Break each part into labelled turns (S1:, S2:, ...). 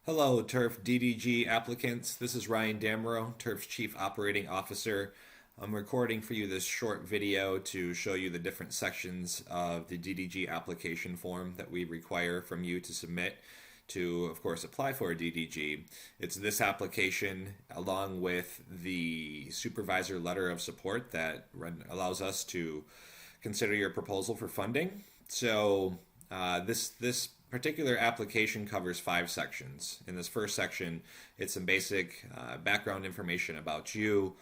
S1: Hello, TIRF DDG applicants. This is Ryan Damerow, TIRF's Chief Operating Officer. I'm recording for you this short video to show you the different sections of the DDG application form that we require from you to submit to, of course, apply for a DDG. It's this application along with the supervisor letter of support that allows us to consider your proposal for funding. This particular application covers 5 sections. In this first section, it's some basic background information about you.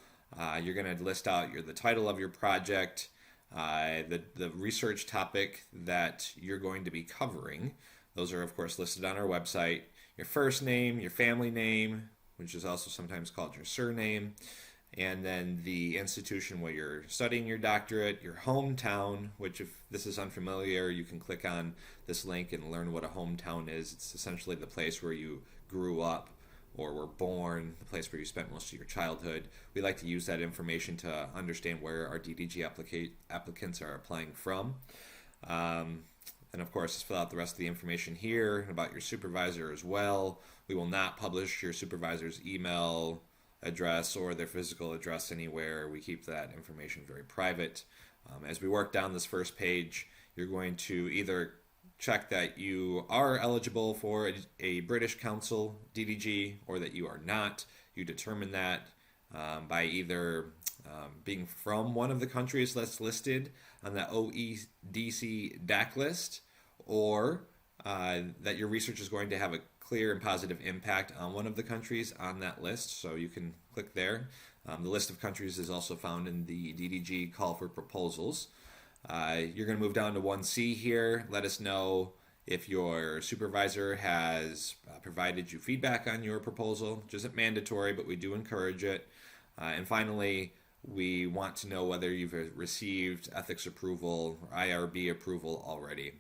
S1: You're going to list out the title of your project, the research topic that you're going to be covering. Those are, of course, listed on our website. Your first name, your family name, which is also sometimes called your surname, and then the institution where you're studying your doctorate, your hometown, which if this is unfamiliar, you can click on this link and learn what a hometown is. It's essentially the place where you grew up or were born, the place where you spent most of your childhood. We like to use that information to understand where our DDG applicants are applying from. And of course, just fill out the rest of the information here about your supervisor as well. We will not publish your supervisor's email address or their physical address anywhere. We keep that information very private. As we work down this first page, you're going to either check that you are eligible for a British Council DDG or that you are not. You determine that by either being from one of the countries that's listed on the OECD DAC list, or that your research is going to have a clear and positive impact on one of the countries on that list. So you can click there. The list of countries is also found in the DDG call for proposals. You're going to move down to 1C here. Let us know if your supervisor has provided you feedback on your proposal, which isn't mandatory, but we do encourage it. And finally, we want to know whether you've received ethics approval or IRB approval already.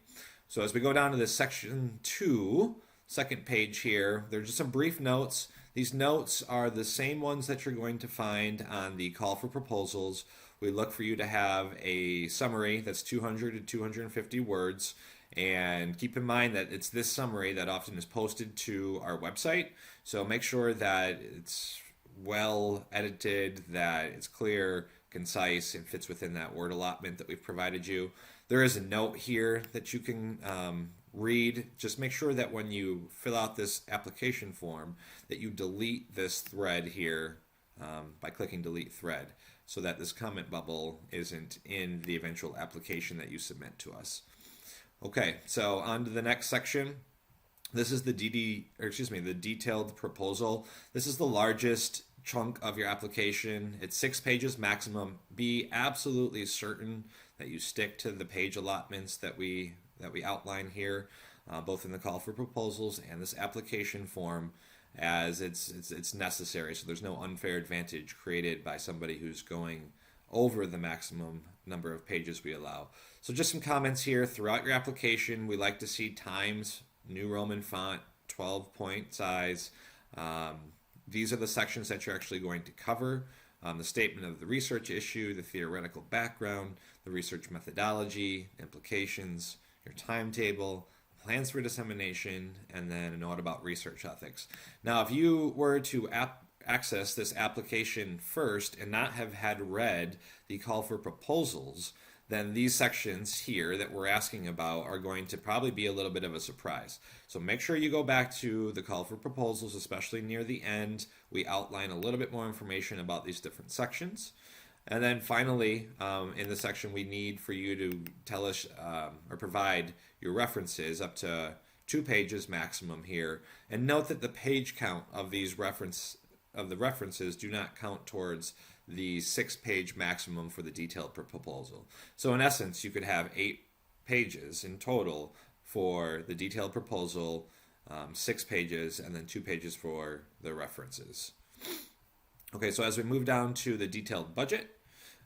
S1: So as we go down to this section 2, second page here, there's just some brief notes. These notes are the same ones that you're going to find on the call for proposals. We look for you to have a summary that's 200 to 250 words. And keep in mind that it's this summary that often is posted to our website. So make sure that it's well edited, that it's clear, concise, and fits within that word allotment that we've provided you. There is a note here that you can read. Just make sure that when you fill out this application form that you delete this thread here by clicking delete thread, so that this comment bubble isn't in the eventual application that you submit to us. Okay, so on to the next section. This is the the detailed proposal. This is the largest chunk of your application. It's 6 pages maximum. Be absolutely certain that you stick to the page allotments that we outline here, both in the call for proposals and this application form, as it's necessary. So there's no unfair advantage created by somebody who's going over the maximum number of pages we allow. So just some comments here. Throughout your application, we like to see Times, New Roman font, 12-point size. These are the sections that you're actually going to cover. The statement of the research issue, the theoretical background, the research methodology, implications, your timetable, plans for dissemination, and then a note about research ethics. Now, if you were to access this application first and not have had read the call for proposals, then these sections here that we're asking about are going to probably be a little bit of a surprise. So make sure you go back to the call for proposals, especially near the end. We outline a little bit more information about these different sections. And then finally, in the section, we need for you to tell us or provide your references up to 2 pages maximum here. And note that the page count of these references do not count towards the 6-page maximum for the detailed proposal. So in essence, you could have 8 pages in total for the detailed proposal, 6 pages, and then 2 pages for the references. Okay, so as we move down to the detailed budget,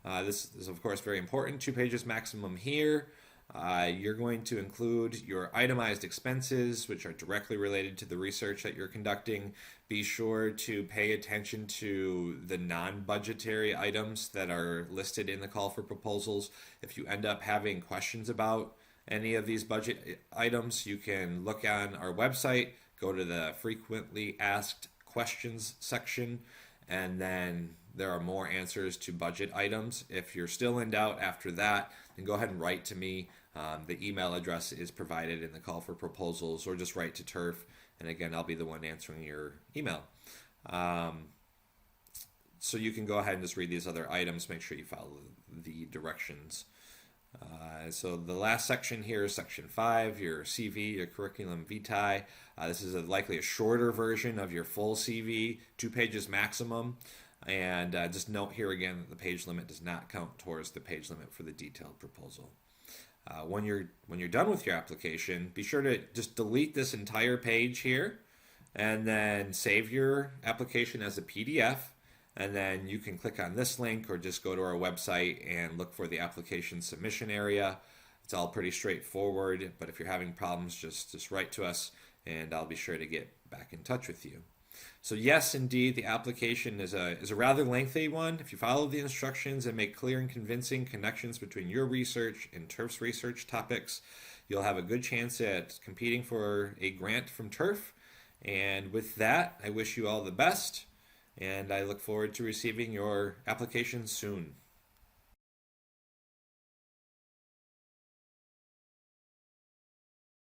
S1: this is of course very important. 2 pages maximum here. You're going to include your itemized expenses, which are directly related to the research that you're conducting. Be sure to pay attention to the non-budgetary items that are listed in the call for proposals. If you end up having questions about any of these budget items, you can look on our website, go to the frequently asked questions section, and then there are more answers to budget items. If you're still in doubt after that, then go ahead and write to me. The email address is provided in the call for proposals, or just write to TIRF, and again, I'll be the one answering your email. So you can go ahead and just read these other items, make sure you follow the directions. So the last section here is section 5, your CV, your curriculum vitae. This is likely a shorter version of your full CV, 2 pages maximum. And just note here again that the page limit does not count towards the page limit for the detailed proposal. When you're done with your application, be sure to just delete this entire page here, and then save your application as a PDF. And then you can click on this link or just go to our website and look for the application submission area. It's all pretty straightforward, but if you're having problems, just write to us and I'll be sure to get back in touch with you. So yes, indeed, the application is a rather lengthy one. If you follow the instructions and make clear and convincing connections between your research and TIRF's research topics, you'll have a good chance at competing for a grant from TIRF. And with that, I wish you all the best, and I look forward to receiving your application soon.